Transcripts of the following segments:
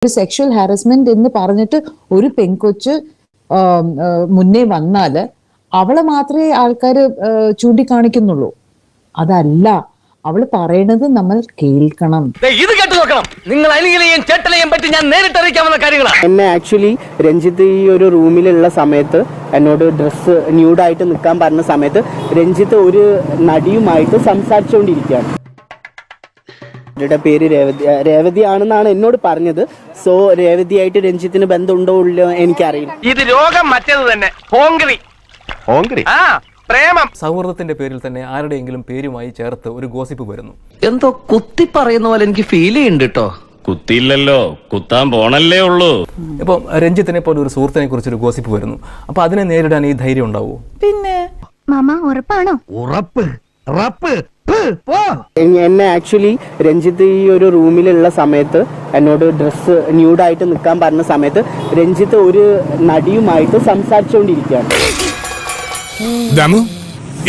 ഒരു sexual harassment എന്ന് പറഞ്ഞിട്ട് ഒരു പെൺകൊച്ച് മുന്നേ വന്നാല് അവളെ മാത്രമേ ആൾക്കാർ ചൂണ്ടിക്കാണിക്കുന്നുള്ളൂ. അതല്ല, അവള് പറയണത് നമ്മൾ കേൾക്കണം. ഇത് കേട്ട് നോക്കണം. നിങ്ങൾ അനിയനെയും ചേട്ടനെയും പറ്റി ഞാൻ നേരിട്ട് അറിയിക്കാവുന്ന കാര്യങ്ങളാണ്. എന്നെ ആക്ച്വലി രഞ്ജിത്ത് ഈ ഒരു റൂമിലുള്ള സമയത്ത് എന്നോട് ഡ്രസ്സ് ന്യൂഡായിട്ട് നിൽക്കാൻ പറഞ്ഞ സമയത്ത് രഞ്ജിത്ത് ഒരു നടിയുമായിട്ട് സംസാരിച്ചുകൊണ്ടിരിക്കുകയാണ്. അവരുടെ പേര് രേവതി ആണെന്നാണ് എന്നോട് പറഞ്ഞത്. സോ രേവതിയായിട്ട് രഞ്ജിത്തിന് ബന്ധമുണ്ടോ ഇല്ലയോ എനിക്കറിയില്ല. ഇത് രോഗം മറ്റേത് തന്നെ. ഹോങ്കറി ആ പ്രേമം. സൗഹൃദത്തിന്റെ പേരിൽ തന്നെ ആരുടെയെങ്കിലും പേരുമായി ചേർത്ത് ഒരു ഗോസിപ്പ് വരുന്നു. എന്തോ കുത്തി പറയുന്ന പോലെ എനിക്ക് ഫീൽ ചെയ്യുന്നുണ്ട് കേട്ടോ. കുത്തിയില്ലല്ലോ, കുത്താൻ പോണല്ലേ ഉള്ളൂ. ഇപ്പം രഞ്ജിത്തിനെ പോലെ ഒരു സുഹൃത്തിനെ കുറിച്ചൊരു ഗോസിപ്പ് വരുന്നു. അപ്പൊ അതിനെ നേരിടാൻ ഈ ധൈര്യം ഉണ്ടാവോ? പിന്നെ മാമ ഉറപ്പാണോ? ഉറപ്പ്. എന്നെ ആക്ച്വലി രഞ്ജിത്ത് ഈ ഒരു റൂമിലുള്ള സമയത്ത് എന്നോട് ഡ്രസ്സ് ന്യൂഡായിട്ട് നിൽക്കാൻ പറഞ്ഞ സമയത്ത് രഞ്ജിത്ത് ഒരു നടിയുമായിട്ട് സംസാരിച്ചുകൊണ്ടിരിക്കുകയാണ്.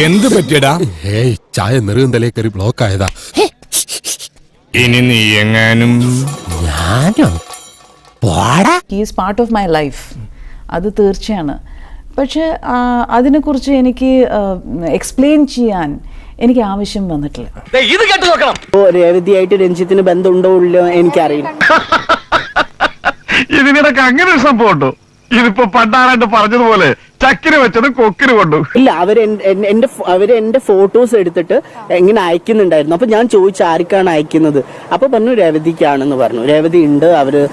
എന്ത് പറ്റിയടാ? ചായ നെറുകന്തലേ കയറി ബ്ലോക്ക് ആയതാ. ഇനി നീ എങ്ങാനും he's part of my life, അത് തീർച്ചയാണ്. പക്ഷെ അതിനെക്കുറിച്ച് എനിക്ക് എക്സ്പ്ലെയിൻ ചെയ്യാൻ എനിക്ക് ആവശ്യം വന്നിട്ടില്ല. ഇത് കേട്ട് നോക്കണം. രേവതിയായിട്ട് രഞ്ജിത്തിന് ബന്ധമുണ്ടോ ഇല്ലയോ എനിക്കറിയില്ല. ഇതിനിടക്ക് അങ്ങനെ ഒരു സംഭവം ഉണ്ടോ? ഇതിപ്പോ പണ്ടാരാണ്ട് പറഞ്ഞതുപോലെ ചക്കിന് വെച്ചത് കൊക്കിന് കൊണ്ടു. ഇല്ല, അവര് എന്റെ ഫോട്ടോസ് എടുത്തിട്ട് എങ്ങനെ അയക്കുന്നുണ്ടായിരുന്നു. അപ്പൊ ഞാൻ ചോദിച്ചു ആർക്കാണ് അയക്കുന്നത്. അപ്പൊ പറഞ്ഞു രേവതിക്കാണെന്ന് പറഞ്ഞു. രേവതി ഉണ്ട്, അവര്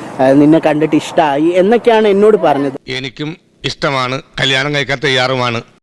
നിന്നെ കണ്ടിട്ട് ഇഷ്ടമായി എന്നൊക്കെയാണ് എന്നോട് പറഞ്ഞത്. എനിക്കും ഇഷ്ടമാണ്, കല്യാണം കഴിക്കാൻ തയ്യാറുമാണ്.